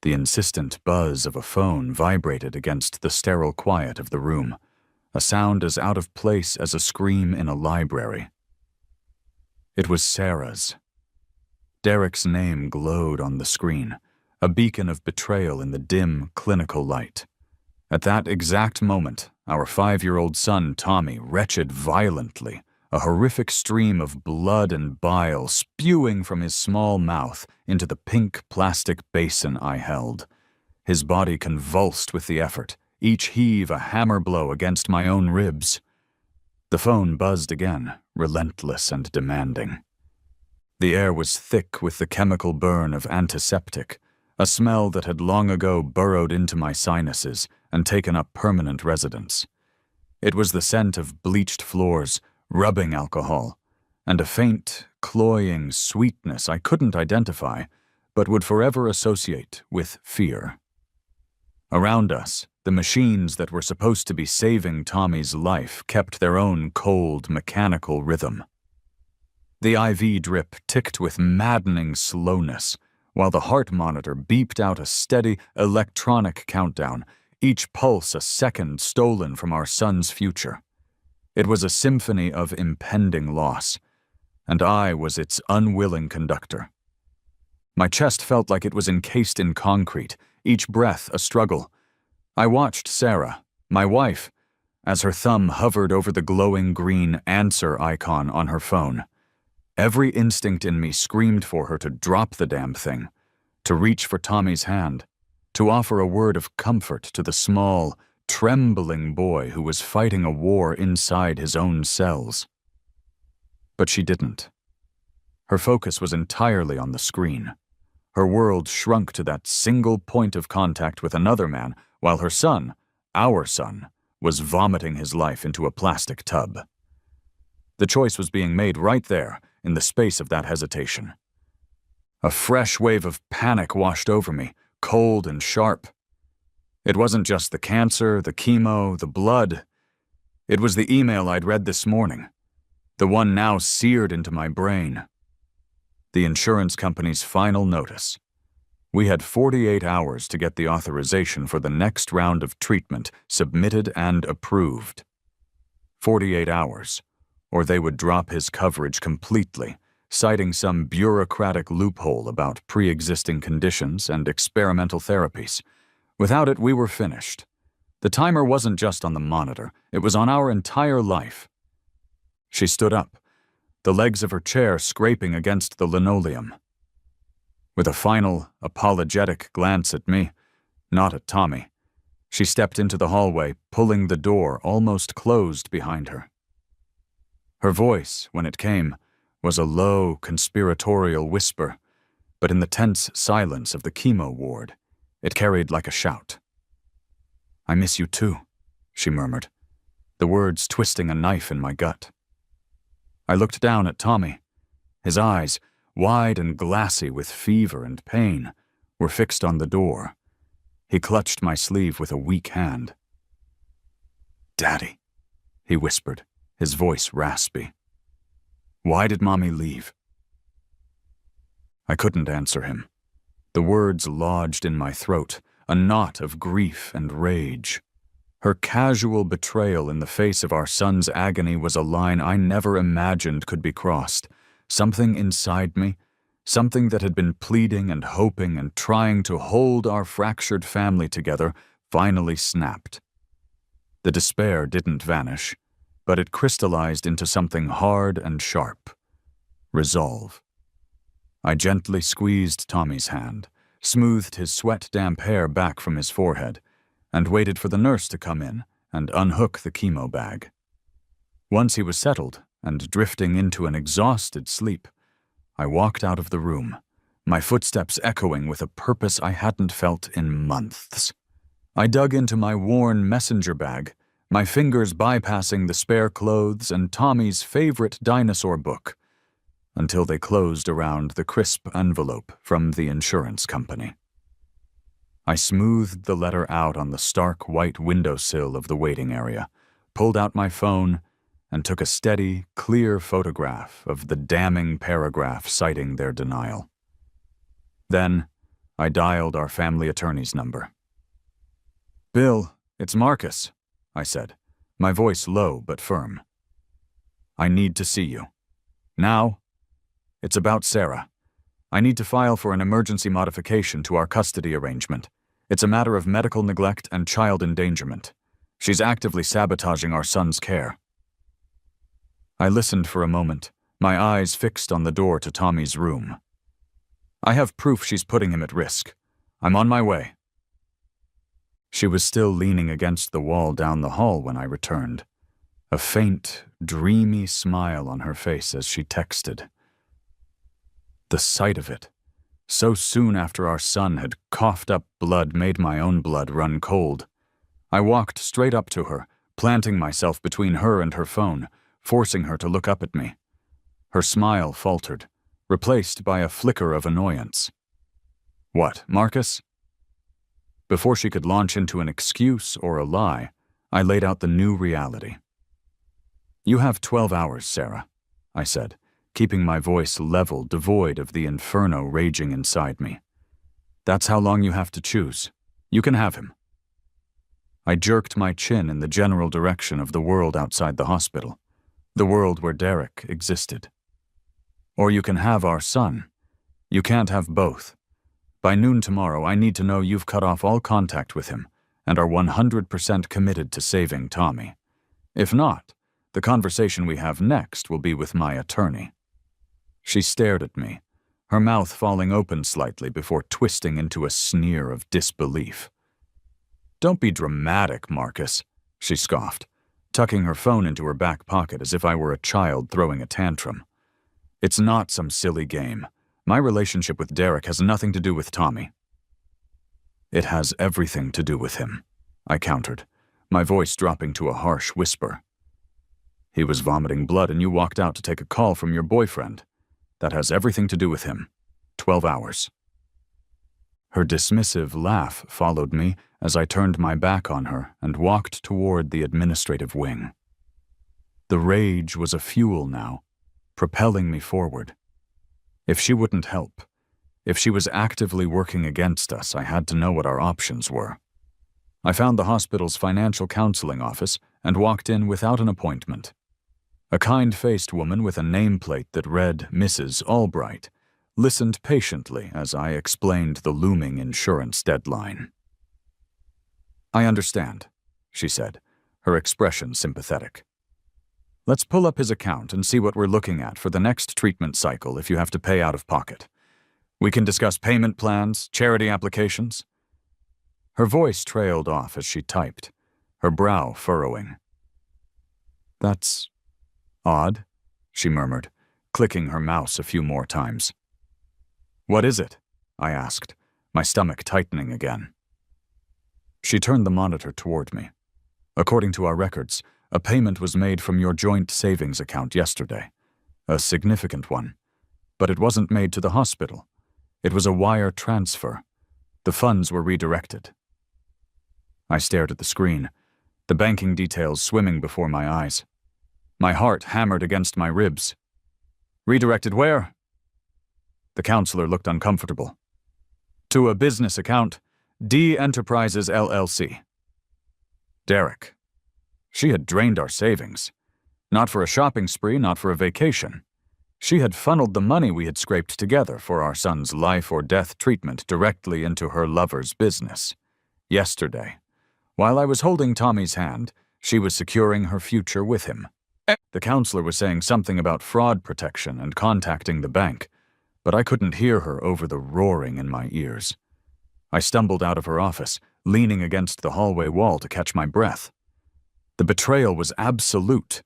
The insistent buzz of a phone vibrated against the sterile quiet of the room, a sound as out of place as a scream in a library. It was Sarah's. Derek's name glowed on the screen, a beacon of betrayal in the dim, clinical light. At that exact moment, our 5-year-old son, Tommy, retched violently, a horrific stream of blood and bile spewing from his small mouth into the pink plastic basin I held. His body convulsed with the effort, each heave a hammer blow against my own ribs. The phone buzzed again, relentless and demanding. The air was thick with the chemical burn of antiseptic, a smell that had long ago burrowed into my sinuses and taken up permanent residence. It was the scent of bleached floors, rubbing alcohol, and a faint, cloying sweetness I couldn't identify, but would forever associate with fear. Around us, the machines that were supposed to be saving Tommy's life kept their own cold, mechanical rhythm. The IV drip ticked with maddening slowness, while the heart monitor beeped out a steady, electronic countdown, each pulse a second stolen from our son's future. It was a symphony of impending loss, and I was its unwilling conductor. My chest felt like it was encased in concrete, each breath a struggle. I watched Sarah, my wife, as her thumb hovered over the glowing green answer icon on her phone. Every instinct in me screamed for her to drop the damn thing, to reach for Tommy's hand, to offer a word of comfort to the small, trembling boy who was fighting a war inside his own cells. But she didn't. Her focus was entirely on the screen. Her world shrunk to that single point of contact with another man, while her son, our son, was vomiting his life into a plastic tub. The choice was being made right there, in the space of that hesitation. A fresh wave of panic washed over me, cold and sharp. It wasn't just the cancer, the chemo, the blood. It was the email I'd read this morning, the one now seared into my brain. The insurance company's final notice. We had 48 hours to get the authorization for the next round of treatment submitted and approved. 48 hours, or they would drop his coverage completely, citing some bureaucratic loophole about pre-existing conditions and experimental therapies. Without it, we were finished. The timer wasn't just on the monitor, it was on our entire life. She stood up, the legs of her chair scraping against the linoleum. With a final, apologetic glance at me, not at Tommy, she stepped into the hallway, pulling the door almost closed behind her. Her voice, when it came, was a low, conspiratorial whisper, but in the tense silence of the chemo ward, it carried like a shout. "I miss you too," she murmured, the words twisting a knife in my gut. I looked down at Tommy. His eyes, wide and glassy with fever and pain, were fixed on the door. He clutched my sleeve with a weak hand. "Daddy," he whispered, his voice raspy. "Why did Mommy leave?" I couldn't answer him. The words lodged in my throat, a knot of grief and rage. Her casual betrayal in the face of our son's agony was a line I never imagined could be crossed. Something inside me, something that had been pleading and hoping and trying to hold our fractured family together, finally snapped. The despair didn't vanish, but it crystallized into something hard and sharp. Resolve. I gently squeezed Tommy's hand, smoothed his sweat-damp hair back from his forehead, and waited for the nurse to come in and unhook the chemo bag. Once he was settled and drifting into an exhausted sleep, I walked out of the room, my footsteps echoing with a purpose I hadn't felt in months. I dug into my worn messenger bag, my fingers bypassing the spare clothes and Tommy's favorite dinosaur book, until they closed around the crisp envelope from the insurance company. I smoothed the letter out on the stark white windowsill of the waiting area, pulled out my phone, and took a steady, clear photograph of the damning paragraph citing their denial. Then, I dialed our family attorney's number. "Bill, it's Marcus," I said, my voice low but firm. "I need to see you. Now? It's about Sarah. I need to file for an emergency modification to our custody arrangement. It's a matter of medical neglect and child endangerment. She's actively sabotaging our son's care." I listened for a moment, my eyes fixed on the door to Tommy's room. "I have proof she's putting him at risk. I'm on my way." She was still leaning against the wall down the hall when I returned, a faint, dreamy smile on her face as she texted. The sight of it, so soon after our son had coughed up blood, made my own blood run cold. I walked straight up to her, planting myself between her and her phone, forcing her to look up at me. Her smile faltered, replaced by a flicker of annoyance. "What, Marcus?" Before she could launch into an excuse or a lie, I laid out the new reality. "You have 12 hours, Sarah," I said, keeping my voice level, devoid of the inferno raging inside me. "That's how long you have to choose. You can have him." I jerked my chin in the general direction of the world outside the hospital, the world where Derek existed. "Or you can have our son. You can't have both. By noon tomorrow, I need to know you've cut off all contact with him and are 100% committed to saving Tommy. If not, the conversation we have next will be with my attorney." She stared at me, her mouth falling open slightly before twisting into a sneer of disbelief. "Don't be dramatic, Marcus," she scoffed, tucking her phone into her back pocket as if I were a child throwing a tantrum. "It's not some silly game. My relationship with Derek has nothing to do with Tommy." "It has everything to do with him," I countered, my voice dropping to a harsh whisper. "He was vomiting blood and you walked out to take a call from your boyfriend. That has everything to do with him. 12 hours. Her dismissive laugh followed me as I turned my back on her and walked toward the administrative wing. The rage was a fuel now, propelling me forward. If she wouldn't help, if she was actively working against us, I had to know what our options were. I found the hospital's financial counseling office and walked in without an appointment. A kind-faced woman with a nameplate that read Mrs. Albright listened patiently as I explained the looming insurance deadline. "I understand," she said, her expression sympathetic. "Let's pull up his account and see what we're looking at for the next treatment cycle if you have to pay out of pocket. We can discuss payment plans, charity applications." Her voice trailed off as she typed, her brow furrowing. "That's odd," she murmured, clicking her mouse a few more times. "What is it?" I asked, my stomach tightening again. She turned the monitor toward me. "According to our records, a payment was made from your joint savings account yesterday. A significant one. But it wasn't made to the hospital. It was a wire transfer. The funds were redirected." I stared at the screen, the banking details swimming before my eyes. My heart hammered against my ribs. "Redirected where?" The counselor looked uncomfortable. "To a business account, D Enterprises LLC. Derek. She had drained our savings. Not for a shopping spree, not for a vacation. She had funneled the money we had scraped together for our son's life or death treatment directly into her lover's business. Yesterday, while I was holding Tommy's hand, she was securing her future with him. The counselor was saying something about fraud protection and contacting the bank, but I couldn't hear her over the roaring in my ears. I stumbled out of her office, leaning against the hallway wall to catch my breath. The betrayal was absolute,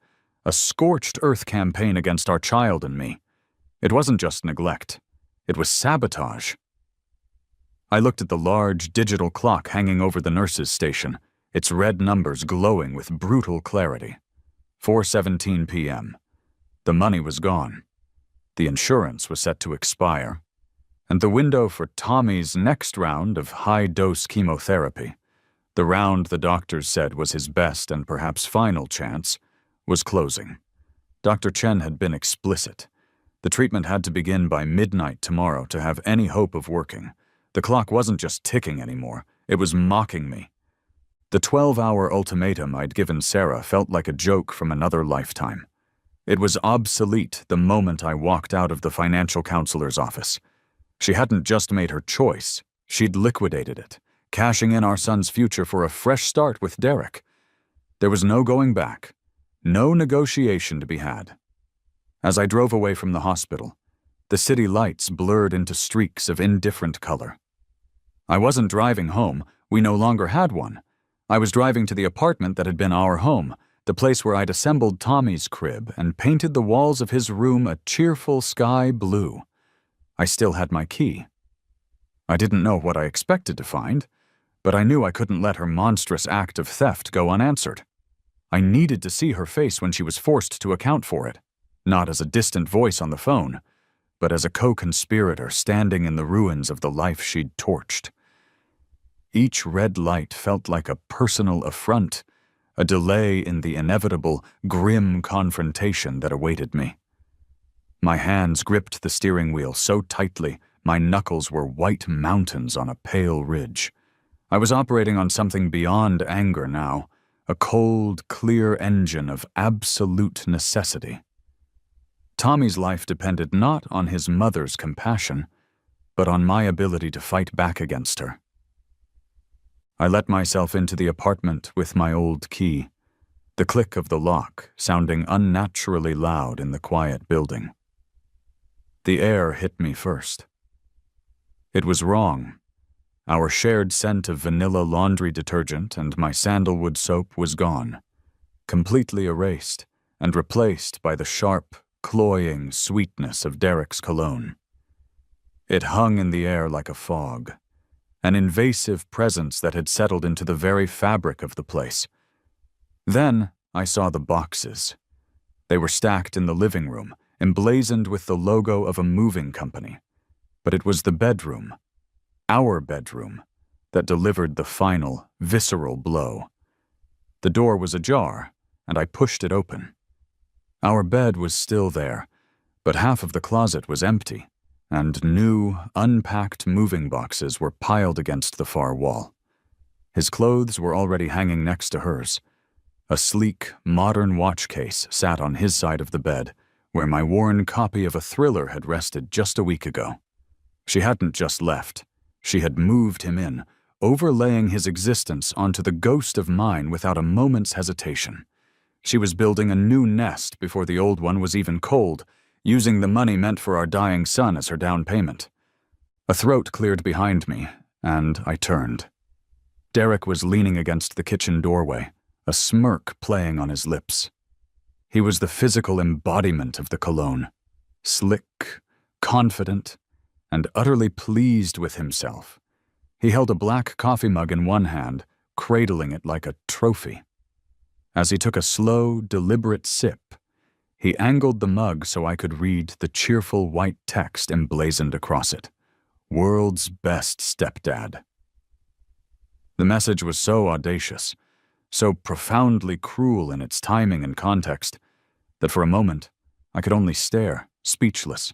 a scorched earth campaign against our child and me. It wasn't just neglect. It was sabotage. I looked at the large digital clock hanging over the nurse's station, its red numbers glowing with brutal clarity. 4:17 p.m. The money was gone. The insurance was set to expire. And the window for Tommy's next round of high-dose chemotherapy, the round the doctors said was his best and perhaps final chance, was closing. Dr. Chen had been explicit. The treatment had to begin by midnight tomorrow to have any hope of working, The clock wasn't just ticking anymore, it was mocking me. The 12-hour ultimatum I'd given Sarah felt like a joke from another lifetime. It was obsolete the moment I walked out of the financial counselor's office. She hadn't just made her choice, she'd liquidated it, cashing in our son's future for a fresh start with Derek. There was no going back, no negotiation to be had. As I drove away from the hospital, the city lights blurred into streaks of indifferent color. I wasn't driving home, we no longer had one. I was driving to the apartment that had been our home, the place where I'd assembled Tommy's crib and painted the walls of his room a cheerful sky blue. I still had my key. I didn't know what I expected to find, but I knew I couldn't let her monstrous act of theft go unanswered. I needed to see her face when she was forced to account for it, not as a distant voice on the phone, but as a co-conspirator standing in the ruins of the life she'd torched. Each red light felt like a personal affront, a delay in the inevitable, grim confrontation that awaited me. My hands gripped the steering wheel so tightly, my knuckles were white mountains on a pale ridge. I was operating on something beyond anger now, a cold, clear engine of absolute necessity. Tommy's life depended not on his mother's compassion, but on my ability to fight back against her. I let myself into the apartment with my old key, the click of the lock sounding unnaturally loud in the quiet building. The air hit me first. It was wrong. Our shared scent of vanilla laundry detergent and my sandalwood soap was gone, completely erased and replaced by the sharp, cloying sweetness of Derek's cologne. It hung in the air like a fog, an invasive presence that had settled into the very fabric of the place. Then I saw the boxes. They were stacked in the living room, emblazoned with the logo of a moving company. But it was the bedroom, our bedroom, that delivered the final, visceral blow. The door was ajar, and I pushed it open. Our bed was still there, but half of the closet was empty, and new, unpacked moving boxes were piled against the far wall. His clothes were already hanging next to hers. A sleek, modern watch case sat on his side of the bed, where my worn copy of a thriller had rested just a week ago. She hadn't just left. She had moved him in, overlaying his existence onto the ghost of mine without a moment's hesitation. She was building a new nest before the old one was even cold, using the money meant for our dying son as her down payment. A throat cleared behind me, and I turned. Derek was leaning against the kitchen doorway, a smirk playing on his lips. He was the physical embodiment of the cologne, slick, confident, and utterly pleased with himself. He held a black coffee mug in one hand, cradling it like a trophy. As he took a slow, deliberate sip, he angled the mug so I could read the cheerful white text emblazoned across it. World's best stepdad. The message was so audacious, so profoundly cruel in its timing and context, that for a moment I could only stare, speechless.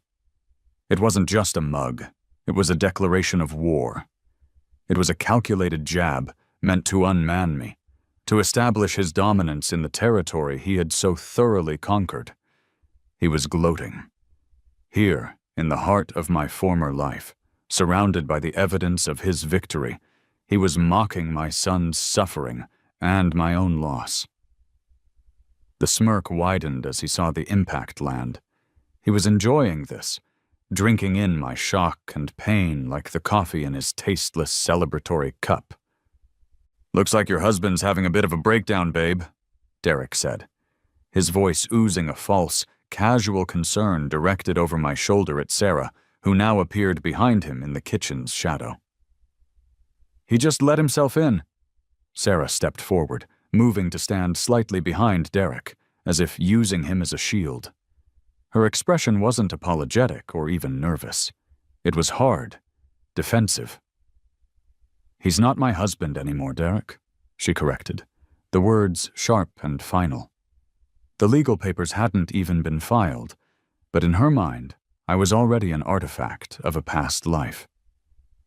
It wasn't just a mug, it was a declaration of war. It was a calculated jab meant to unman me, to establish his dominance in the territory he had so thoroughly conquered. He was gloating. Here, in the heart of my former life, surrounded by the evidence of his victory, he was mocking my son's suffering and my own loss. The smirk widened as he saw the impact land. He was enjoying this, drinking in my shock and pain like the coffee in his tasteless celebratory cup. "Looks like your husband's having a bit of a breakdown, babe," Derek said, his voice oozing a false, casual concern directed over my shoulder at Sarah, who now appeared behind him in the kitchen's shadow. "He just let himself in." Sarah stepped forward, moving to stand slightly behind Derek, as if using him as a shield. Her expression wasn't apologetic or even nervous. It was hard, defensive. "He's not my husband anymore, Derek," she corrected, the words sharp and final. The legal papers hadn't even been filed, but in her mind, I was already an artifact of a past life.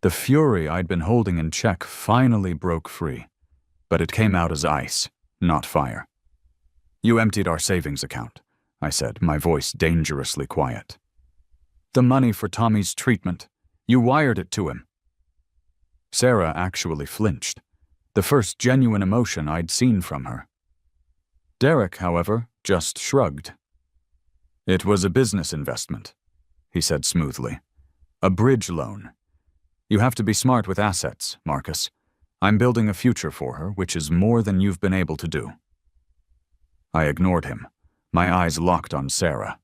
The fury I'd been holding in check finally broke free, but it came out as ice, not fire. "You emptied our savings account," I said, my voice dangerously quiet. "The money for Tommy's treatment. You wired it to him." Sarah actually flinched, the first genuine emotion I'd seen from her. Derek, however, just shrugged. "It was a business investment," he said smoothly. "A bridge loan. You have to be smart with assets, Marcus. I'm building a future for her, which is more than you've been able to do." I ignored him, my eyes locked on Sarah.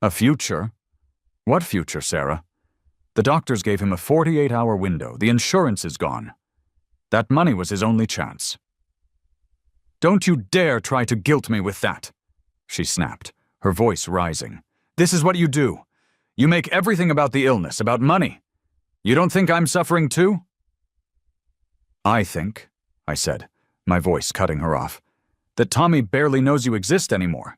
"A future? What future, Sarah? The doctors gave him a 48-hour window. The insurance is gone. That money was his only chance." "Don't you dare try to guilt me with that," she snapped, her voice rising. "This is what you do. You make everything about the illness, about money. You don't think I'm suffering too?" "I think," I said, my voice cutting her off, "that Tommy barely knows you exist anymore.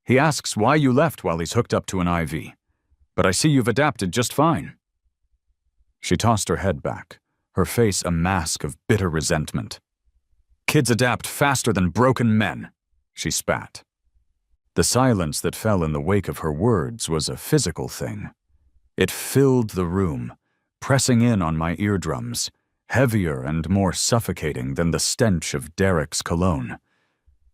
He asks why you left while he's hooked up to an IV. But I see you've adapted just fine." She tossed her head back, her face a mask of bitter resentment. "Kids adapt faster than broken men," she spat. The silence that fell in the wake of her words was a physical thing. It filled the room, pressing in on my eardrums, heavier and more suffocating than the stench of Derek's cologne.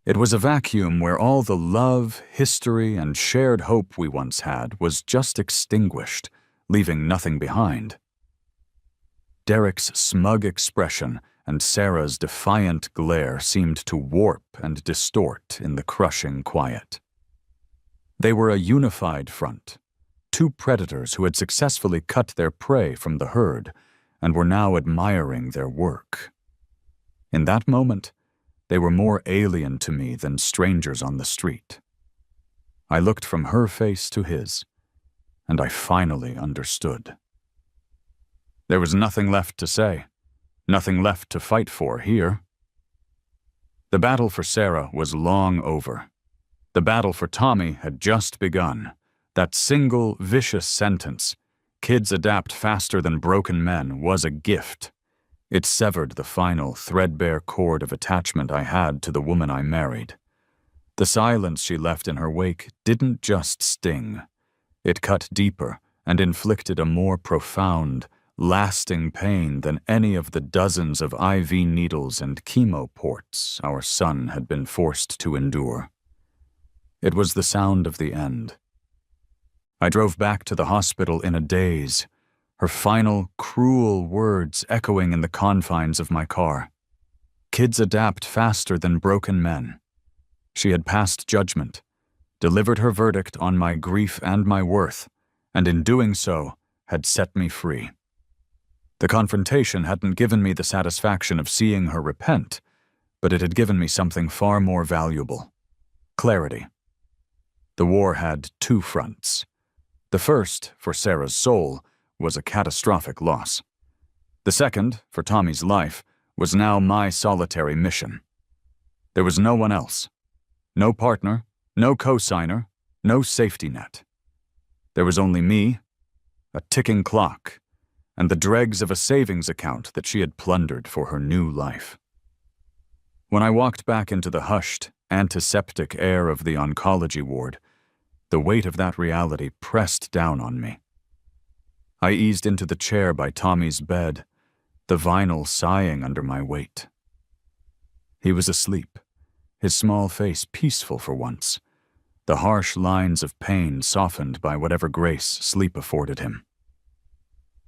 It was a vacuum where all the love, history, and shared hope we once had was just extinguished, leaving nothing behind. Derek's smug expression and Sarah's defiant glare seemed to warp and distort in the crushing quiet. They were a unified front, two predators who had successfully cut their prey from the herd and were now admiring their work. In that moment, they were more alien to me than strangers on the street. I looked from her face to his, and I finally understood. There was nothing left to say, nothing left to fight for here. The battle for Sarah was long over. The battle for Tommy had just begun. That single, vicious sentence, "Kids adapt faster than broken men," was a gift. It severed the final, threadbare cord of attachment I had to the woman I married. The silence she left in her wake didn't just sting. It cut deeper and inflicted a more profound, lasting pain than any of the dozens of IV needles and chemo ports our son had been forced to endure. It was the sound of the end. I drove back to the hospital in a daze, her final, cruel words echoing in the confines of my car. Kids adapt faster than broken men. She had passed judgment, delivered her verdict on my grief and my worth, and in doing so, had set me free. The confrontation hadn't given me the satisfaction of seeing her repent, but it had given me something far more valuable: clarity. The war had two fronts. The first, for Sarah's soul, was a catastrophic loss. The second, for Tommy's life, was now my solitary mission. There was no one else. No partner, no co-signer, no safety net. There was only me, a ticking clock, and the dregs of a savings account that she had plundered for her new life. When I walked back into the hushed, antiseptic air of the oncology ward, the weight of that reality pressed down on me. I eased into the chair by Tommy's bed, the vinyl sighing under my weight. He was asleep, his small face peaceful for once, the harsh lines of pain softened by whatever grace sleep afforded him.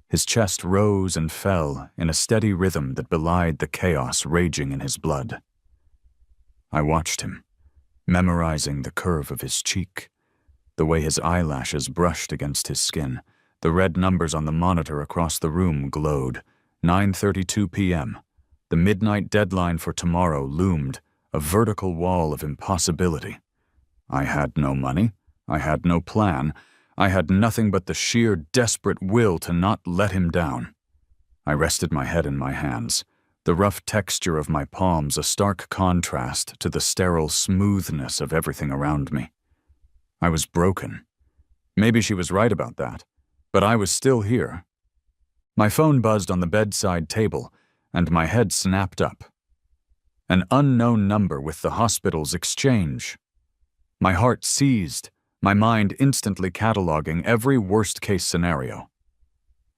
His chest rose and fell in a steady rhythm that belied the chaos raging in his blood. I watched him, memorizing the curve of his cheek, the way his eyelashes brushed against his skin. The red numbers on the monitor across the room glowed. 9:32 p.m. The midnight deadline for tomorrow loomed, a vertical wall of impossibility. I had no money. I had no plan. I had nothing but the sheer, desperate will to not let him down. I rested my head in my hands, the rough texture of my palms a stark contrast to the sterile smoothness of everything around me. I was broken. Maybe she was right about that, but I was still here. My phone buzzed on the bedside table, and my head snapped up. An unknown number with the hospital's exchange. My heart seized, my mind instantly cataloging every worst-case scenario.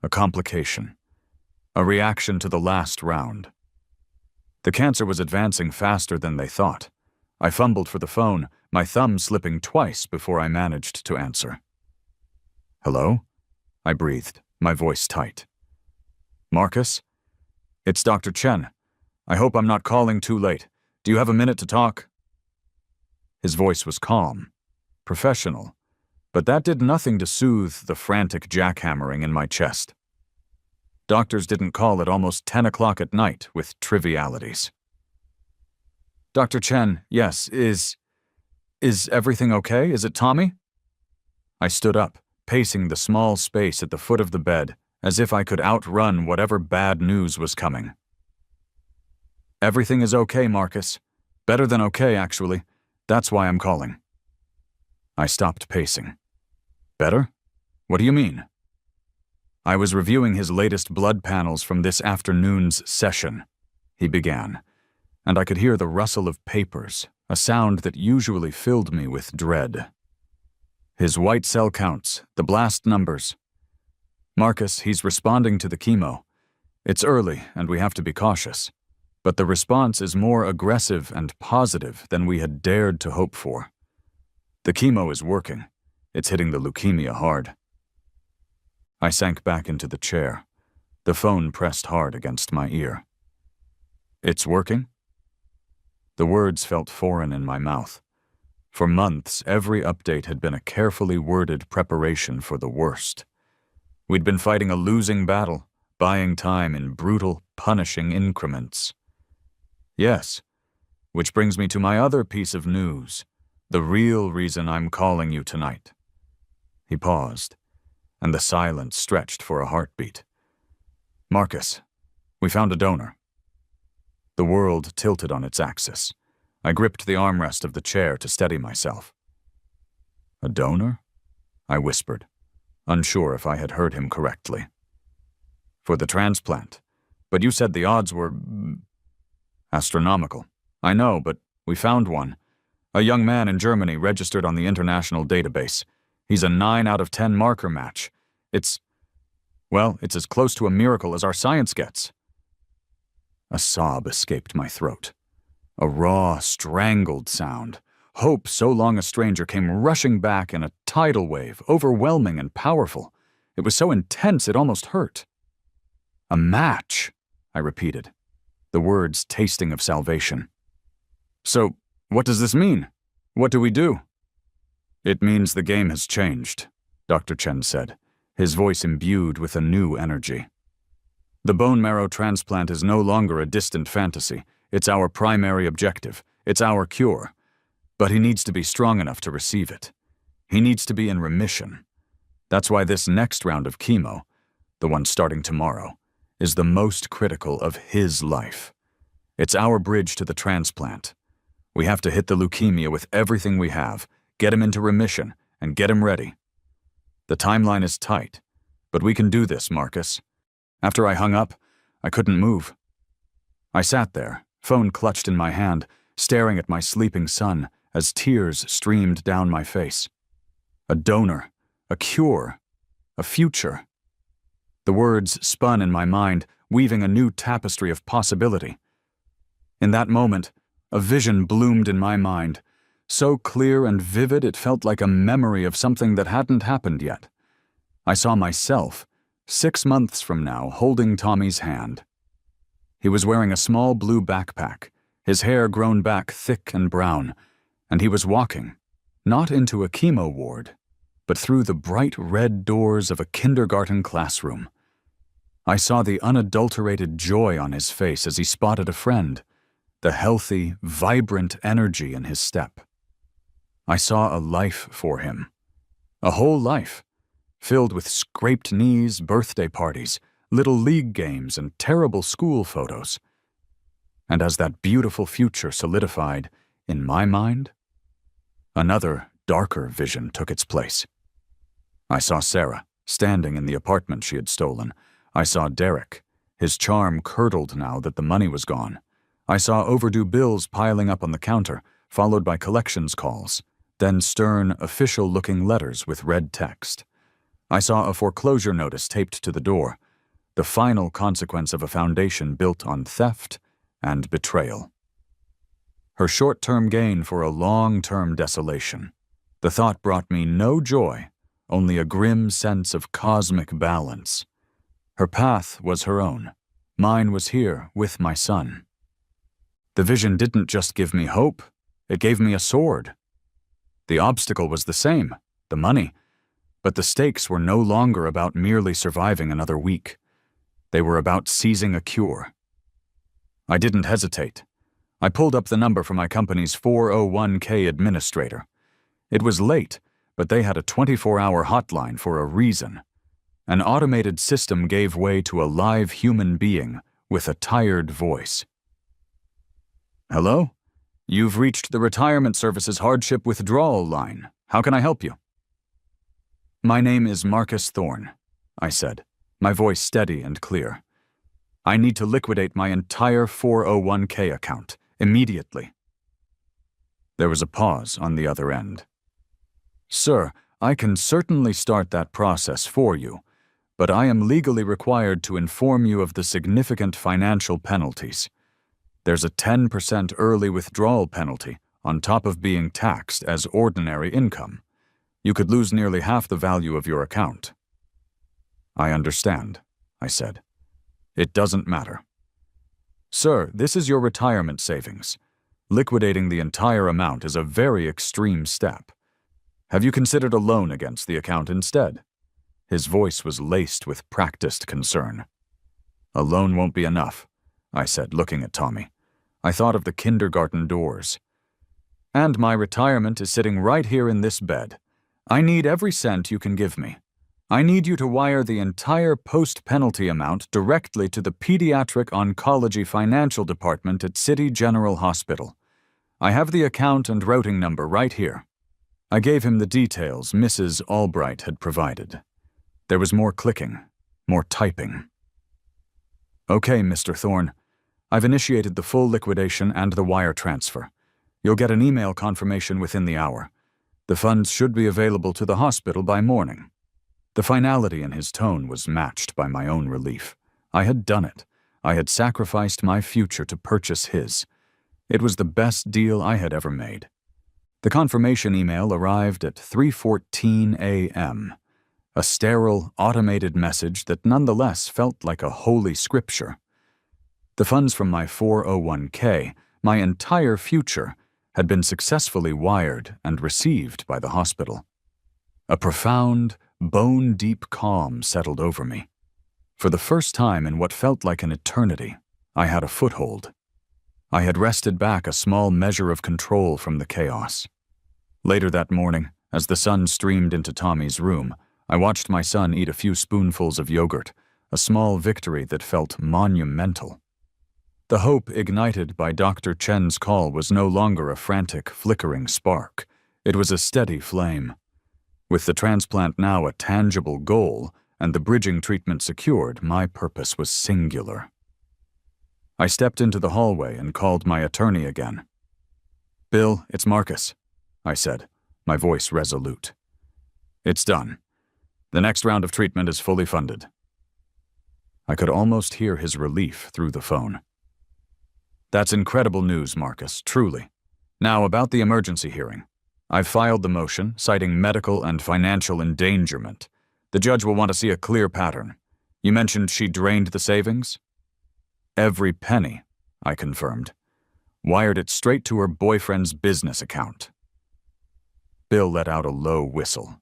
A complication. A reaction to the last round. The cancer was advancing faster than they thought. I fumbled for the phone, my thumb slipping twice before I managed to answer. "Hello?" I breathed, my voice tight. "Marcus? It's Dr. Chen. I hope I'm not calling too late. Do you have a minute to talk?" His voice was calm, professional, but that did nothing to soothe the frantic jackhammering in my chest. Doctors didn't call at almost 10 o'clock at night with trivialities. "Dr. Chen, yes, is everything okay? Is it Tommy?" I stood up, pacing the small space at the foot of the bed, as if I could outrun whatever bad news was coming. "Everything is okay, Marcus. Better than okay, actually. That's why I'm calling." I stopped pacing. "Better? What do you mean?" "I was reviewing his latest blood panels from this afternoon's session," he began, and I could hear the rustle of papers, a sound that usually filled me with dread. "His white cell counts, the blast numbers. Marcus, he's responding to the chemo. It's early, and we have to be cautious. But the response is more aggressive and positive than we had dared to hope for. The chemo is working. It's hitting the leukemia hard." I sank back into the chair, the phone pressed hard against my ear. "It's working?" The words felt foreign in my mouth. For months, every update had been a carefully worded preparation for the worst. We'd been fighting a losing battle, buying time in brutal, punishing increments. "Yes, which brings me to my other piece of news, the real reason I'm calling you tonight." He paused, and the silence stretched for a heartbeat. "Marcus, we found a donor." The world tilted on its axis. I gripped the armrest of the chair to steady myself. "A donor?" I whispered, unsure if I had heard him correctly. "For the transplant. But you said the odds were astronomical. I know, but we found one. A young man in Germany registered on the international database. He's a 9 out of 10 marker match. It's as close to a miracle as our science gets." A sob escaped my throat. A raw, strangled sound. Hope, so long a stranger, came rushing back in a tidal wave, overwhelming and powerful. It was so intense it almost hurt. "A match," I repeated, the words tasting of salvation. "So, what does this mean? What do we do?" "It means the game has changed," Dr. Chen said, his voice imbued with a new energy. "The bone marrow transplant is no longer a distant fantasy. It's our primary objective. It's our cure. But he needs to be strong enough to receive it. He needs to be in remission. That's why this next round of chemo, the one starting tomorrow, is the most critical of his life. It's our bridge to the transplant. We have to hit the leukemia with everything we have, get him into remission, and get him ready. The timeline is tight, but we can do this, Marcus." After I hung up, I couldn't move. I sat there, phone clutched in my hand, staring at my sleeping son as tears streamed down my face. A donor, a cure, a future. The words spun in my mind, weaving a new tapestry of possibility. In that moment, a vision bloomed in my mind, so clear and vivid it felt like a memory of something that hadn't happened yet. I saw myself, 6 months from now, holding Tommy's hand. He was wearing a small blue backpack, his hair grown back thick and brown, and he was walking, not into a chemo ward, but through the bright red doors of a kindergarten classroom. I saw the unadulterated joy on his face as he spotted a friend, the healthy, vibrant energy in his step. I saw a life for him, a whole life, filled with scraped knees, birthday parties, little league games, and terrible school photos. And as that beautiful future solidified in my mind, another, darker vision took its place. I saw Sarah, standing in the apartment she had stolen. I saw Derek. His charm curdled now that the money was gone. I saw overdue bills piling up on the counter, followed by collections calls, then stern, official-looking letters with red text. I saw a foreclosure notice taped to the door, the final consequence of a foundation built on theft and betrayal. Her short-term gain for a long-term desolation. The thought brought me no joy, only a grim sense of cosmic balance. Her path was her own. Mine was here with my son. The vision didn't just give me hope, it gave me a sword. The obstacle was the same, the money, but the stakes were no longer about merely surviving another week. They were about seizing a cure. I didn't hesitate. I pulled up the number for my company's 401k administrator. It was late, but they had a 24-hour hotline for a reason. An automated system gave way to a live human being with a tired voice. "Hello? You've reached the Retirement Services Hardship Withdrawal line. How can I help you?" "My name is Marcus Thorne," I said, my voice steady and clear. "I need to liquidate my entire 401k account, immediately." There was a pause on the other end. "Sir, I can certainly start that process for you, but I am legally required to inform you of the significant financial penalties. There's a 10% early withdrawal penalty on top of being taxed as ordinary income. You could lose nearly half the value of your account." "I understand," I said. "It doesn't matter." "Sir, this is your retirement savings. Liquidating the entire amount is a very extreme step. Have you considered a loan against the account instead?" His voice was laced with practiced concern. "A loan won't be enough," I said, looking at Tommy. I thought of the kindergarten doors. "And my retirement is sitting right here in this bed. I need every cent you can give me. I need you to wire the entire post-penalty amount directly to the Pediatric Oncology Financial Department at City General Hospital. I have the account and routing number right here." I gave him the details Mrs. Albright had provided. There was more clicking, more typing. "Okay, Mr. Thorne. I've initiated the full liquidation and the wire transfer. You'll get an email confirmation within the hour. The funds should be available to the hospital by morning." The finality in his tone was matched by my own relief. I had done it. I had sacrificed my future to purchase his. It was the best deal I had ever made. The confirmation email arrived at 3:14 a.m., a sterile, automated message that nonetheless felt like a holy scripture. The funds from my 401k, my entire future, had been successfully wired and received by the hospital. A profound, bone-deep calm settled over me. For the first time in what felt like an eternity, I had a foothold. I had wrested back a small measure of control from the chaos. Later that morning, as the sun streamed into Tommy's room, I watched my son eat a few spoonfuls of yogurt, a small victory that felt monumental. The hope ignited by Dr. Chen's call was no longer a frantic, flickering spark. It was a steady flame. With the transplant now a tangible goal and the bridging treatment secured, my purpose was singular. I stepped into the hallway and called my attorney again. "Bill, it's Marcus," I said, my voice resolute. "It's done. The next round of treatment is fully funded." I could almost hear his relief through the phone. "That's incredible news, Marcus, truly. Now, about the emergency hearing. I've filed the motion, citing medical and financial endangerment. The judge will want to see a clear pattern. You mentioned she drained the savings?" "Every penny," I confirmed. "Wired it straight to her boyfriend's business account." Bill let out a low whistle.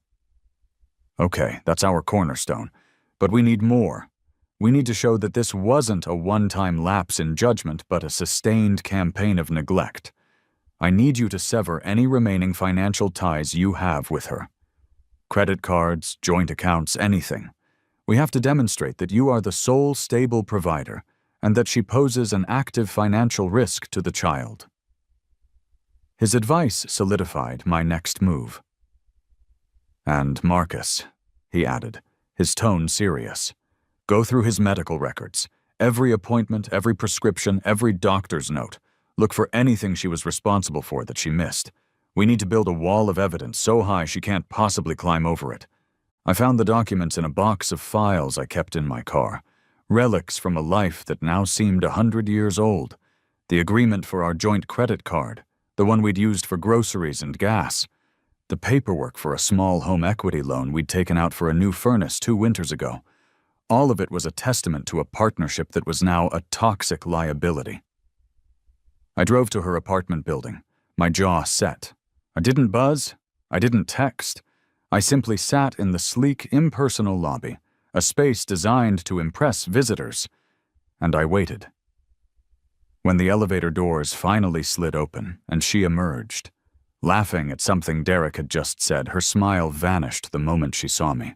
"Okay, that's our cornerstone. But we need more. We need to show that this wasn't a one-time lapse in judgment, but a sustained campaign of neglect. I need you to sever any remaining financial ties you have with her. Credit cards, joint accounts, anything. We have to demonstrate that you are the sole stable provider and that she poses an active financial risk to the child." His advice solidified my next move. "And Marcus," he added, his tone serious, Go through his medical records. Every appointment, every prescription, every doctor's note. Look for anything she was responsible for that she missed. We need to build a wall of evidence so high she can't possibly climb over it. I found the documents in a box of files I kept in my car. Relics from a life that now seemed 100 years old. The agreement for our joint credit card. The one we'd used for groceries and gas. The paperwork for a small home equity loan we'd taken out for a new furnace 2 winters ago. All of it was a testament to a partnership that was now a toxic liability. I drove to her apartment building, my jaw set. I didn't buzz. I didn't text. I simply sat in the sleek, impersonal lobby, a space designed to impress visitors, and I waited. When the elevator doors finally slid open and she emerged, laughing at something Derek had just said, her smile vanished the moment she saw me.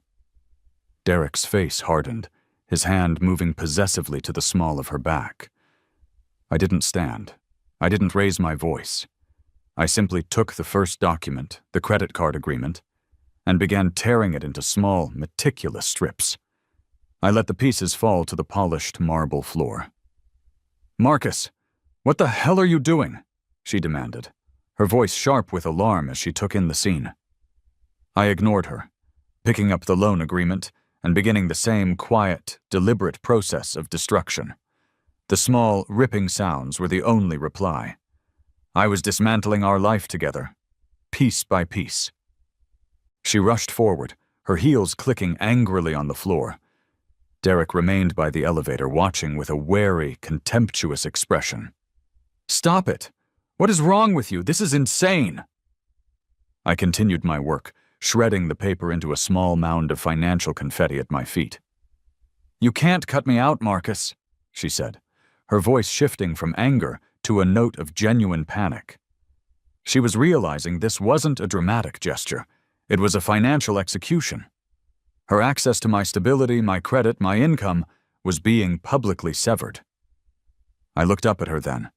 Derek's face hardened, his hand moving possessively to the small of her back. I didn't stand. I didn't raise my voice. I simply took the first document, the credit card agreement, and began tearing it into small, meticulous strips. I let the pieces fall to the polished marble floor. "Marcus, what the hell are you doing?" she demanded, her voice sharp with alarm as she took in the scene. I ignored her, picking up the loan agreement and beginning the same quiet, deliberate process of destruction. The small, ripping sounds were the only reply. I was dismantling our life together, piece by piece. She rushed forward, her heels clicking angrily on the floor. Derek remained by the elevator, watching with a wary, contemptuous expression. "Stop it! What is wrong with you? This is insane!" I continued my work, shredding the paper into a small mound of financial confetti at my feet. "You can't cut me out, Marcus," she said, her voice shifting from anger to a note of genuine panic. She was realizing this wasn't a dramatic gesture. It was a financial execution. Her access to my stability, my credit, my income was being publicly severed. I looked up at her then,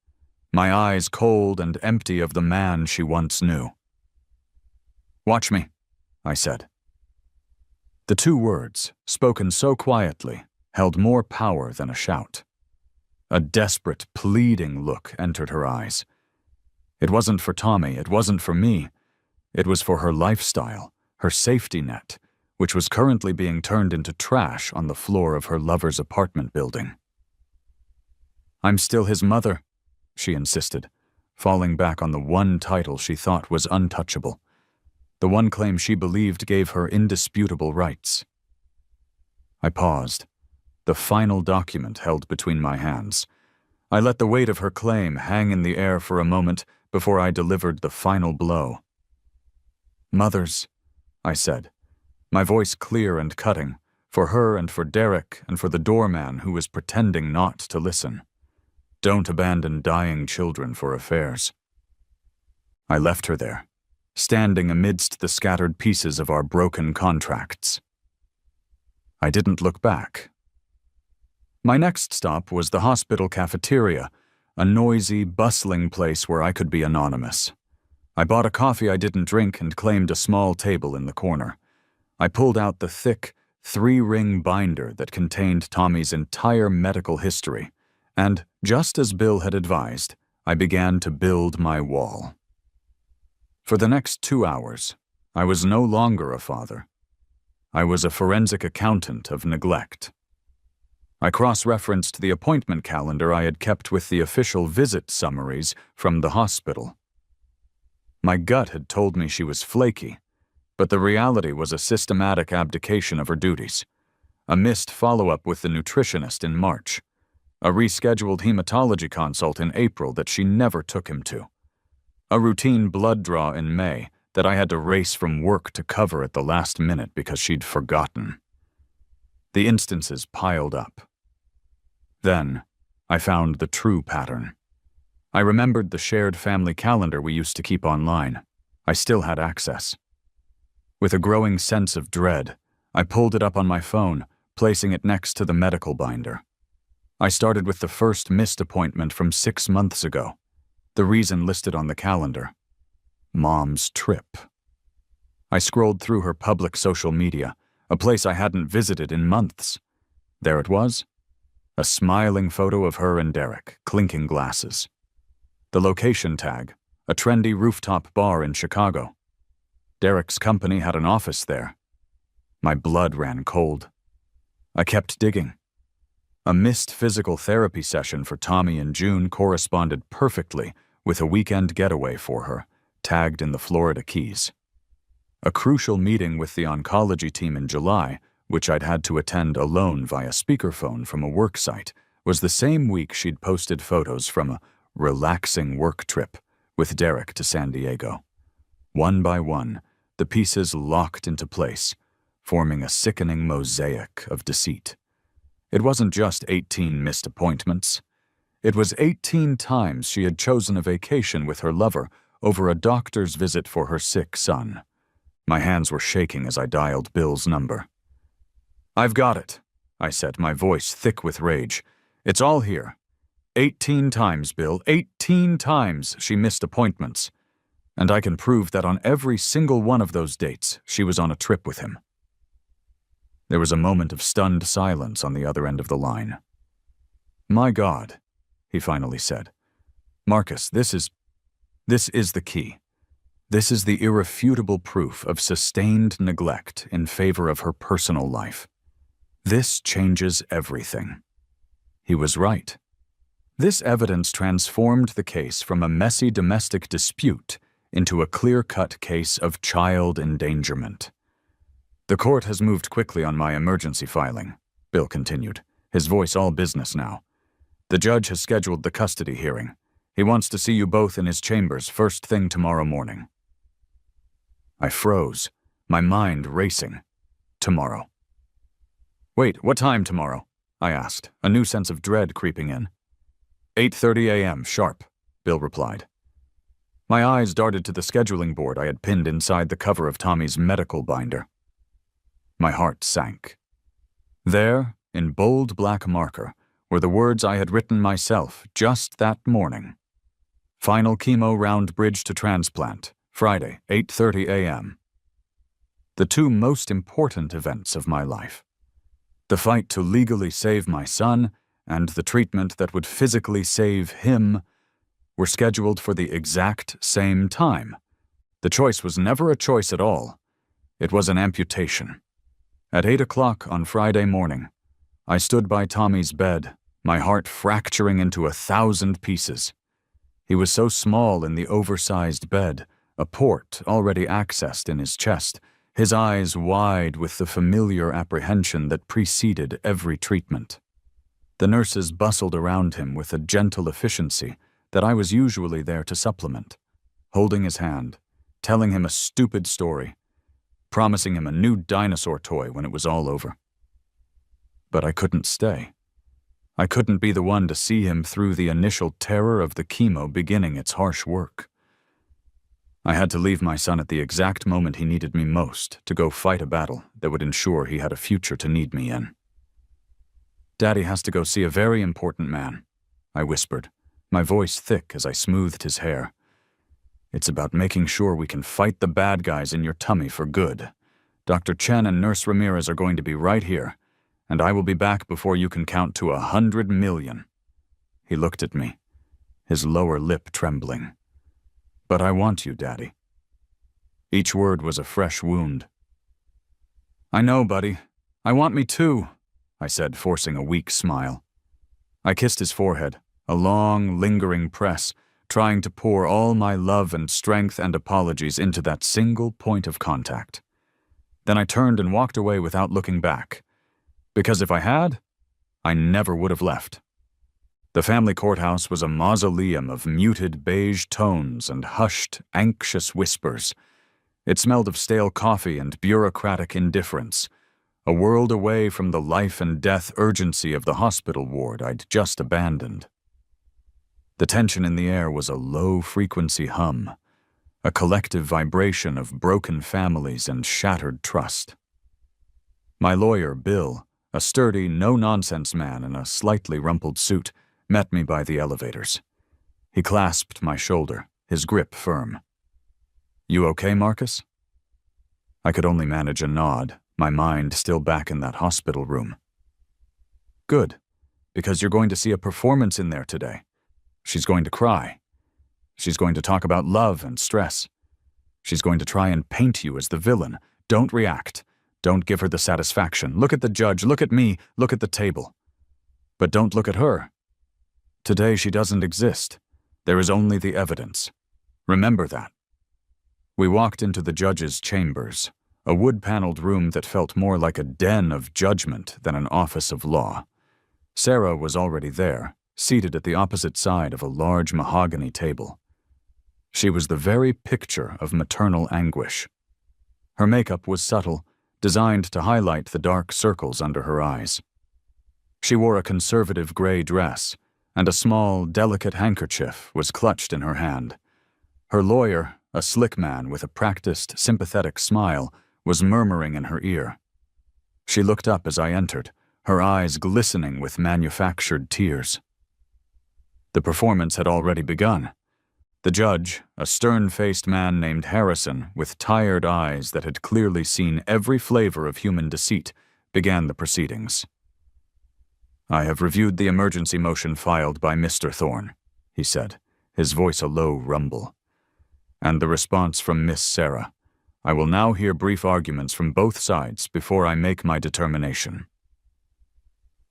my eyes cold and empty of the man she once knew. "Watch me," I said. The 2 words, spoken so quietly, held more power than a shout. A desperate, pleading look entered her eyes. It wasn't for Tommy, it wasn't for me. It was for her lifestyle, her safety net, which was currently being turned into trash on the floor of her lover's apartment building. "I'm still his mother," she insisted, falling back on the one title she thought was untouchable. The one claim she believed gave her indisputable rights. I paused, the final document held between my hands. I let the weight of her claim hang in the air for a moment before I delivered the final blow. "Mothers," I said, my voice clear and cutting, for her and for Derek and for the doorman who was pretending not to listen. "Don't abandon dying children for affairs." I left her there, standing amidst the scattered pieces of our broken contracts. I didn't look back. My next stop was the hospital cafeteria, a noisy, bustling place where I could be anonymous. I bought a coffee I didn't drink and claimed a small table in the corner. I pulled out the thick, 3-ring binder that contained Tommy's entire medical history, and, just as Bill had advised, I began to build my wall. For the next 2 hours, I was no longer a father. I was a forensic accountant of neglect. I cross-referenced the appointment calendar I had kept with the official visit summaries from the hospital. My gut had told me she was flaky, but the reality was a systematic abdication of her duties, a missed follow-up with the nutritionist in March, a rescheduled hematology consult in April that she never took him to, a routine blood draw in May that I had to race from work to cover at the last minute because she'd forgotten. The instances piled up. Then, I found the true pattern. I remembered the shared family calendar we used to keep online. I still had access. With a growing sense of dread, I pulled it up on my phone, placing it next to the medical binder. I started with the first missed appointment from 6 months ago, the reason listed on the calendar: Mom's trip. I scrolled through her public social media, a place I hadn't visited in months. There it was, a smiling photo of her and Derek, clinking glasses. The location tag, a trendy rooftop bar in Chicago. Derek's company had an office there. My blood ran cold. I kept digging. A missed physical therapy session for Tommy in June corresponded perfectly with a weekend getaway for her, tagged in the Florida Keys. A crucial meeting with the oncology team in July, which I'd had to attend alone via speakerphone from a work site, was the same week she'd posted photos from a relaxing work trip with Derek to San Diego. One by one, the pieces locked into place, forming a sickening mosaic of deceit. It wasn't just 18 missed appointments. It was 18 times she had chosen a vacation with her lover over a doctor's visit for her sick son. My hands were shaking as I dialed Bill's number. "I've got it," I said, my voice thick with rage. "It's all here. 18 times, Bill, 18 times she missed appointments. And I can prove that on every single one of those dates, she was on a trip with him." There was a moment of stunned silence on the other end of the line. "My God," he finally said. "Marcus, this is the key. This is the irrefutable proof of sustained neglect in favor of her personal life. This changes everything." He was right. This evidence transformed the case from a messy domestic dispute into a clear-cut case of child endangerment. "The court has moved quickly on my emergency filing," Bill continued, his voice all business now. "The judge has scheduled the custody hearing. He wants to see you both in his chambers first thing tomorrow morning." I froze, my mind racing. Tomorrow. "Wait, what time tomorrow?" I asked, a new sense of dread creeping in. 8:30 a.m. sharp, Bill replied. My eyes darted to the scheduling board I had pinned inside the cover of Tommy's medical binder. My heart sank. There, in bold black marker, were the words I had written myself just that morning. "Final chemo round bridge to transplant, Friday, 8:30 a.m. The two most important events of my life. The fight to legally save my son and the treatment that would physically save him were scheduled for the exact same time. The choice was never a choice at all. It was an amputation. At 8 o'clock on Friday morning, I stood by Tommy's bed, my heart fracturing into 1,000 pieces. He was so small in the oversized bed, a port already accessed in his chest, his eyes wide with the familiar apprehension that preceded every treatment. The nurses bustled around him with a gentle efficiency that I was usually there to supplement, holding his hand, telling him a stupid story, promising him a new dinosaur toy when it was all over. But I couldn't stay. I couldn't be the one to see him through the initial terror of the chemo beginning its harsh work. I had to leave my son at the exact moment he needed me most to go fight a battle that would ensure he had a future to need me in. "Daddy has to go see a very important man," I whispered, my voice thick as I smoothed his hair. "It's about making sure we can fight the bad guys in your tummy for good. Dr. Chen and Nurse Ramirez are going to be right here, and I will be back before you can count to 100 million. He looked at me, his lower lip trembling. "But I want you, Daddy." Each word was a fresh wound. "I know, buddy. I want me too," I said, forcing a weak smile. I kissed his forehead, a long, lingering press, trying to pour all my love and strength and apologies into that single point of contact. Then I turned and walked away without looking back. Because if I had, I never would have left. The family courthouse was a mausoleum of muted beige tones and hushed, anxious whispers. It smelled of stale coffee and bureaucratic indifference, a world away from the life and death urgency of the hospital ward I'd just abandoned. The tension in the air was a low-frequency hum, a collective vibration of broken families and shattered trust. My lawyer, Bill, a sturdy, no-nonsense man in a slightly rumpled suit, met me by the elevators. He clasped my shoulder, his grip firm. "You okay, Marcus?" I could only manage a nod, my mind still back in that hospital room. Good, because you're going to see a performance in there today. She's going to cry. She's going to talk about love and stress. She's going to try and paint you as the villain. Don't react. Don't give her the satisfaction. Look at the judge, look at me, look at the table. But don't look at her. Today she doesn't exist. There is only the evidence. Remember that. We walked into the judge's chambers, a wood-paneled room that felt more like a den of judgment than an office of law. Sarah was already there, seated at the opposite side of a large mahogany table. She was the very picture of maternal anguish. Her makeup was subtle, designed to highlight the dark circles under her eyes. She wore a conservative gray dress, and a small, delicate handkerchief was clutched in her hand. Her lawyer, a slick man with a practiced, sympathetic smile, was murmuring in her ear. She looked up as I entered, her eyes glistening with manufactured tears. The performance had already begun. The judge, a stern-faced man named Harrison, with tired eyes that had clearly seen every flavor of human deceit, began the proceedings. "I have reviewed the emergency motion filed by Mr. Thorne," he said, his voice a low rumble, "and the response from Miss Sarah. I will now hear brief arguments from both sides before I make my determination."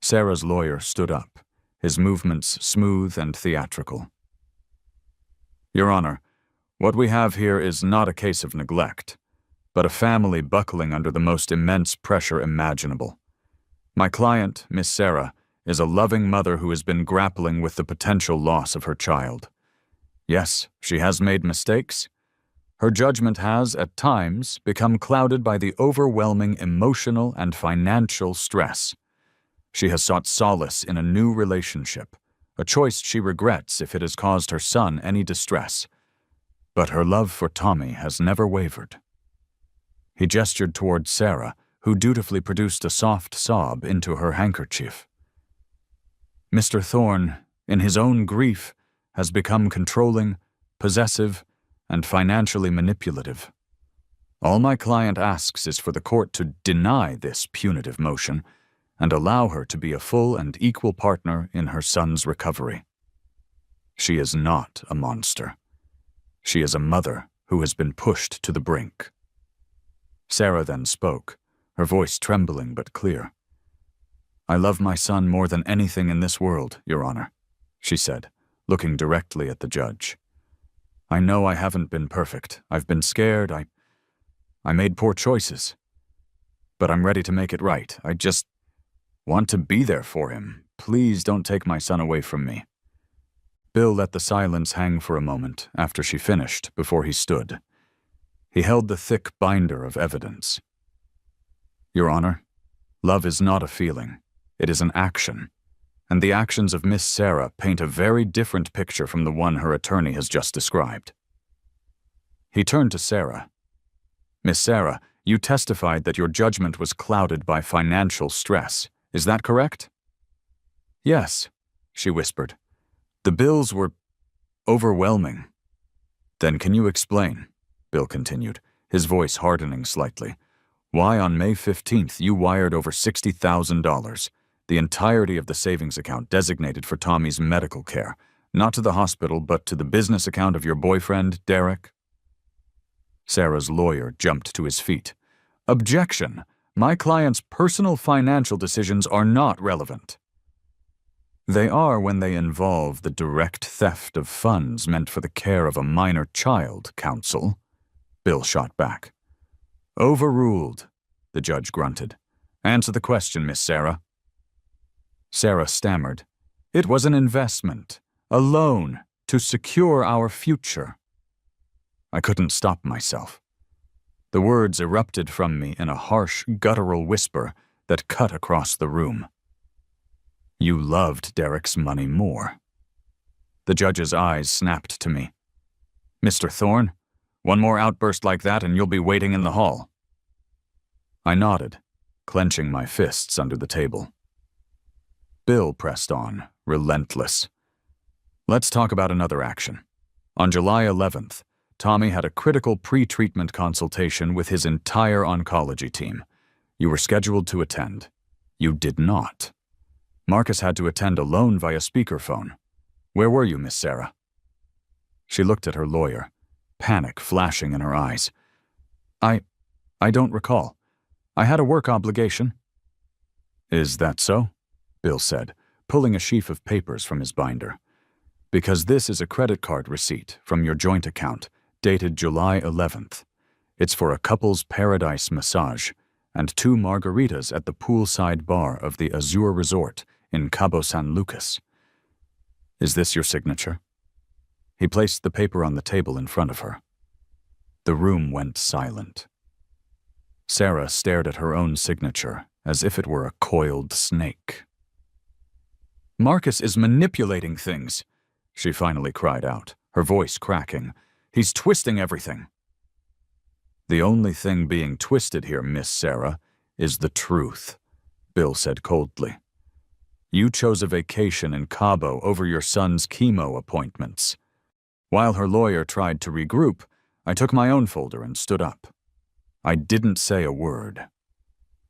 Sarah's lawyer stood up, his movements smooth and theatrical. "Your Honor, what we have here is not a case of neglect, but a family buckling under the most immense pressure imaginable. My client, Miss Sarah, is a loving mother who has been grappling with the potential loss of her child. Yes, she has made mistakes. Her judgment has, at times, become clouded by the overwhelming emotional and financial stress. She has sought solace in a new relationship, a choice she regrets if it has caused her son any distress. But her love for Tommy has never wavered." He gestured toward Sarah, who dutifully produced a soft sob into her handkerchief. "Mr. Thorne, in his own grief, has become controlling, possessive, and financially manipulative. All my client asks is for the court to deny this punitive motion and allow her to be a full and equal partner in her son's recovery. She is not a monster. She is a mother who has been pushed to the brink." Sarah then spoke, her voice trembling but clear. "I love my son more than anything in this world, Your Honor," she said, looking directly at the judge. "I know I haven't been perfect. I've been scared. I made poor choices. But I'm ready to make it right. I just want to be there for him. Please don't take my son away from me." Bill let the silence hang for a moment after she finished before he stood. He held the thick binder of evidence. "Your Honor, love is not a feeling. It is an action. And the actions of Miss Sarah paint a very different picture from the one her attorney has just described." He turned to Sarah. "Miss Sarah, you testified that your judgment was clouded by financial stress. Is that correct?" "Yes," she whispered. "The bills were overwhelming." "Then can you explain," Bill continued, his voice hardening slightly, "why on May 15th you wired over $60,000, the entirety of the savings account designated for Tommy's medical care, not to the hospital but to the business account of your boyfriend, Derek?" Sarah's lawyer jumped to his feet. "Objection! My client's personal financial decisions are not relevant." "They are when they involve the direct theft of funds meant for the care of a minor child, counsel," Bill shot back. "Overruled," the judge grunted. "Answer the question, Miss Sarah." Sarah stammered. "It was an investment, a loan, to secure our future." I couldn't stop myself. The words erupted from me in a harsh, guttural whisper that cut across the room. "You loved Derek's money more." The judge's eyes snapped to me. "Mr. Thorne, one more outburst like that and you'll be waiting in the hall." I nodded, clenching my fists under the table. Bill pressed on, relentless. "Let's talk about another action. On July 11th, Tommy had a critical pre-treatment consultation with his entire oncology team. You were scheduled to attend. You did not. Marcus had to attend alone via speakerphone. Where were you, Miss Sarah? She looked at her lawyer, panic flashing in her eyes. I don't recall. I had a work obligation. Is that so? Bill said, pulling a sheaf of papers from his binder. Because this is a credit card receipt from your joint account, dated July 11th. It's for a couple's paradise massage and 2 margaritas at the poolside bar of the Azure Resort in Cabo San Lucas. Is this your signature? He placed the paper on the table in front of her. The room went silent. Sarah stared at her own signature as if it were a coiled snake. Marcus is manipulating things, she finally cried out, her voice cracking. He's twisting everything. The only thing being twisted here, Miss Sarah, is the truth, Bill said coldly. You chose a vacation in Cabo over your son's chemo appointments. While her lawyer tried to regroup, I took my own folder and stood up. I didn't say a word.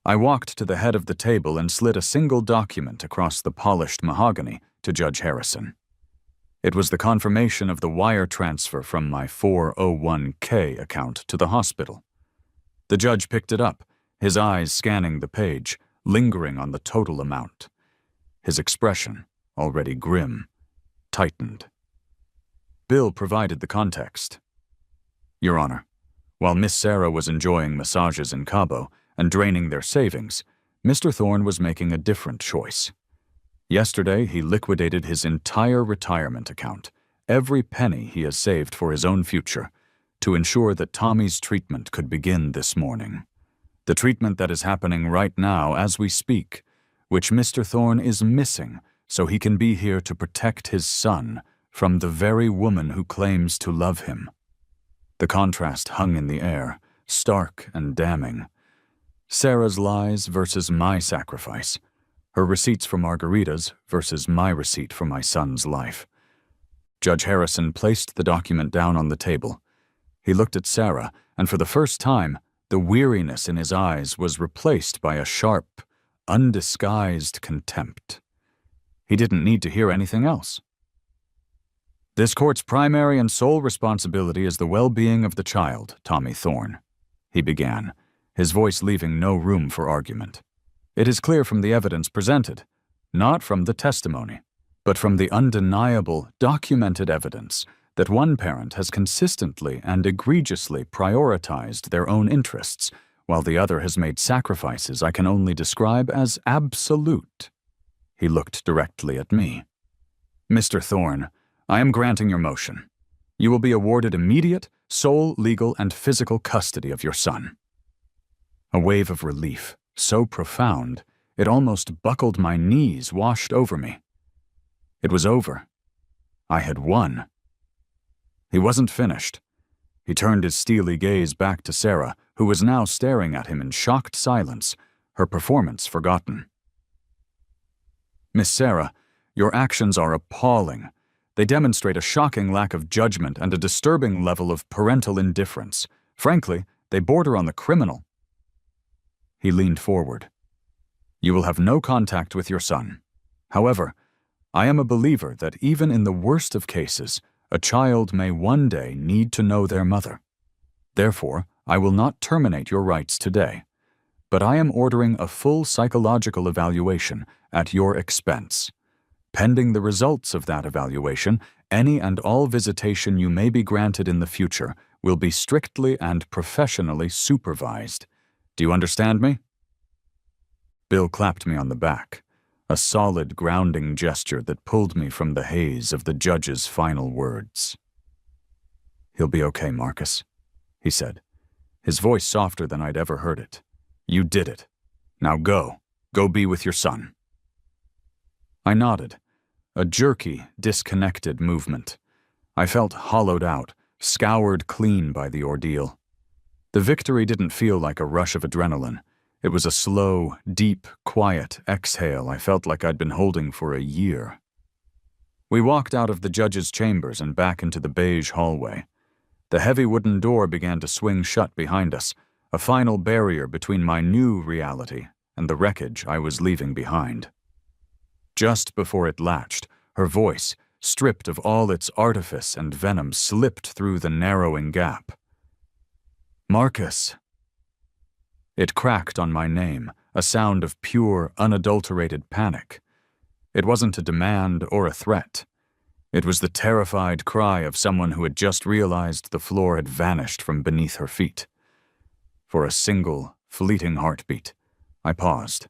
I walked to the head of the table and slid a single document across the polished mahogany to Judge Harrison. It was the confirmation of the wire transfer from my 401k account to the hospital. The judge picked it up, his eyes scanning the page, lingering on the total amount. His expression, already grim, tightened. Bill provided the context. Your Honor, while Miss Sarah was enjoying massages in Cabo and draining their savings, Mr. Thorne was making a different choice. Yesterday, he liquidated his entire retirement account, every penny he has saved for his own future, to ensure that Tommy's treatment could begin this morning. The treatment that is happening right now as we speak, which Mr. Thorne is missing so he can be here to protect his son from the very woman who claims to love him. The contrast hung in the air, stark and damning. Sarah's lies versus my sacrifice. Her receipts for margaritas versus my receipt for my son's life. Judge Harrison placed the document down on the table. He looked at Sarah, and for the first time, the weariness in his eyes was replaced by a sharp, undisguised contempt. He didn't need to hear anything else. This court's primary and sole responsibility is the well-being of the child, Tommy Thorne, he began, his voice leaving no room for argument. It is clear from the evidence presented, not from the testimony, but from the undeniable, documented evidence that one parent has consistently and egregiously prioritized their own interests, while the other has made sacrifices I can only describe as absolute. He looked directly at me. Mr. Thorne, I am granting your motion. You will be awarded immediate, sole legal and physical custody of your son. A wave of relief, so profound, it almost buckled my knees, washed over me. It was over. I had won. He wasn't finished. He turned his steely gaze back to Sarah, who was now staring at him in shocked silence, her performance forgotten. Miss Sarah, your actions are appalling. They demonstrate a shocking lack of judgment and a disturbing level of parental indifference. Frankly, they border on the criminal. He leaned forward. You will have no contact with your son. However, I am a believer that even in the worst of cases, a child may one day need to know their mother. Therefore, I will not terminate your rights today, but I am ordering a full psychological evaluation at your expense. Pending the results of that evaluation, any and all visitation you may be granted in the future will be strictly and professionally supervised. Do you understand me? Bill clapped me on the back, a solid grounding gesture that pulled me from the haze of the judge's final words. He'll be okay, Marcus, he said, his voice softer than I'd ever heard it. You did it. Now go. Go be with your son. I nodded, a jerky, disconnected movement. I felt hollowed out, scoured clean by the ordeal. The victory didn't feel like a rush of adrenaline. It was a slow, deep, quiet exhale I felt like I'd been holding for a year. We walked out of the judge's chambers and back into the beige hallway. The heavy wooden door began to swing shut behind us, a final barrier between my new reality and the wreckage I was leaving behind. Just before it latched, her voice, stripped of all its artifice and venom, slipped through the narrowing gap. "Marcus." It cracked on my name, a sound of pure, unadulterated panic. It wasn't a demand or a threat. It was the terrified cry of someone who had just realized the floor had vanished from beneath her feet. For a single, fleeting heartbeat, I paused.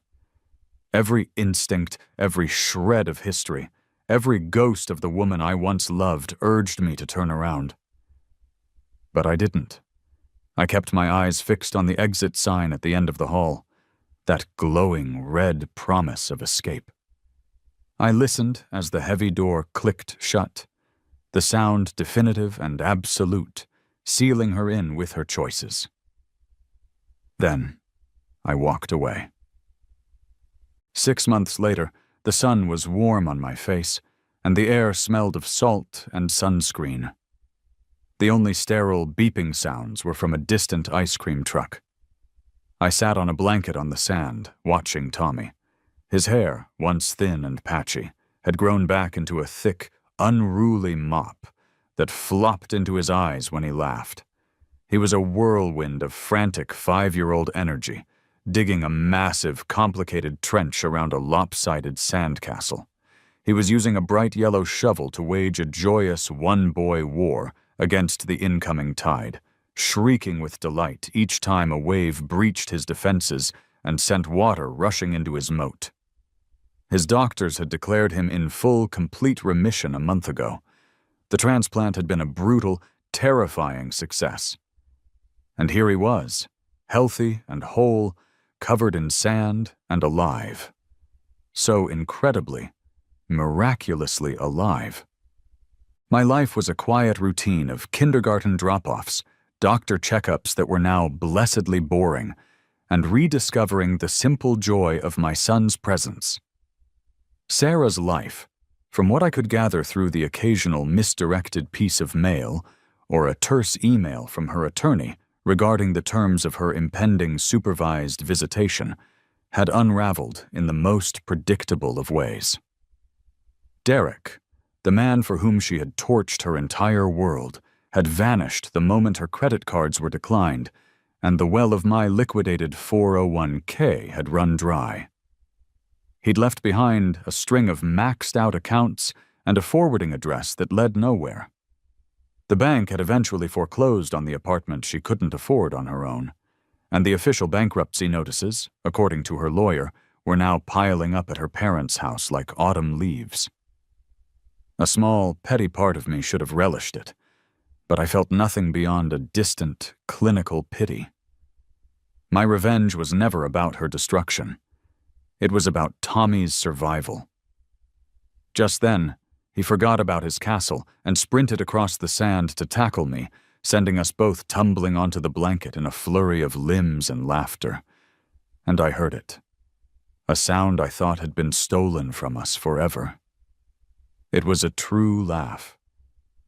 Every instinct, every shred of history, every ghost of the woman I once loved urged me to turn around. But I didn't. I kept my eyes fixed on the exit sign at the end of the hall, that glowing red promise of escape. I listened as the heavy door clicked shut, the sound definitive and absolute, sealing her in with her choices. Then, I walked away. 6 months later, the sun was warm on my face, and the air smelled of salt and sunscreen. The only sterile beeping sounds were from a distant ice cream truck. I sat on a blanket on the sand, watching Tommy. His hair, once thin and patchy, had grown back into a thick, unruly mop that flopped into his eyes when he laughed. He was a whirlwind of frantic 5-year-old energy, digging a massive, complicated trench around a lopsided sandcastle. He was using a bright yellow shovel to wage a joyous one-boy war against the incoming tide, shrieking with delight each time a wave breached his defenses and sent water rushing into his moat. His doctors had declared him in full, complete remission a month ago. The transplant had been a brutal, terrifying success. And here he was, healthy and whole, covered in sand and alive. So incredibly, miraculously alive. My life was a quiet routine of kindergarten drop-offs, doctor checkups that were now blessedly boring, and rediscovering the simple joy of my son's presence. Sarah's life, from what I could gather through the occasional misdirected piece of mail or a terse email from her attorney regarding the terms of her impending supervised visitation, had unraveled in the most predictable of ways. Derek, the man for whom she had torched her entire world, had vanished the moment her credit cards were declined, and the well of my liquidated 401k had run dry. He'd left behind a string of maxed-out accounts and a forwarding address that led nowhere. The bank had eventually foreclosed on the apartment she couldn't afford on her own, and the official bankruptcy notices, according to her lawyer, were now piling up at her parents' house like autumn leaves. A small, petty part of me should have relished it, but I felt nothing beyond a distant, clinical pity. My revenge was never about her destruction. It was about Tommy's survival. Just then, he forgot about his castle and sprinted across the sand to tackle me, sending us both tumbling onto the blanket in a flurry of limbs and laughter. And I heard it. A sound I thought had been stolen from us forever. It was a true laugh,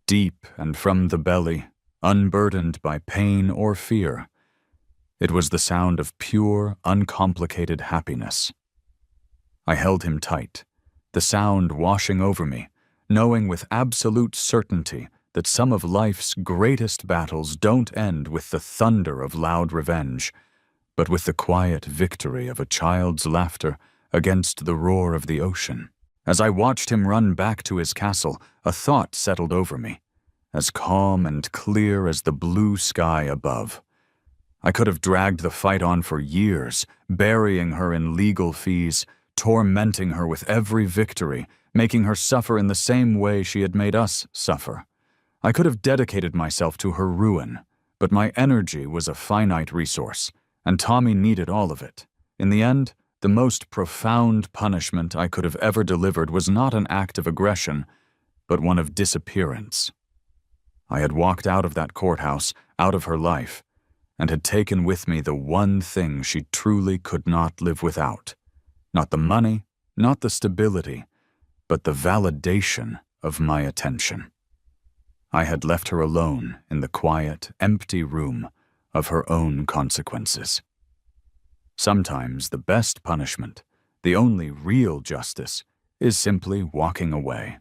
deep and from the belly, unburdened by pain or fear. It was the sound of pure, uncomplicated happiness. I held him tight, the sound washing over me, knowing with absolute certainty that some of life's greatest battles don't end with the thunder of loud revenge, but with the quiet victory of a child's laughter against the roar of the ocean. As I watched him run back to his castle, a thought settled over me, as calm and clear as the blue sky above. I could have dragged the fight on for years, burying her in legal fees, tormenting her with every victory, making her suffer in the same way she had made us suffer. I could have dedicated myself to her ruin, but my energy was a finite resource, and Tommy needed all of it. In the end, the most profound punishment I could have ever delivered was not an act of aggression, but one of disappearance. I had walked out of that courthouse, out of her life, and had taken with me the one thing she truly could not live without. Not the money, not the stability, but the validation of my attention. I had left her alone in the quiet, empty room of her own consequences. Sometimes the best punishment, the only real justice, is simply walking away.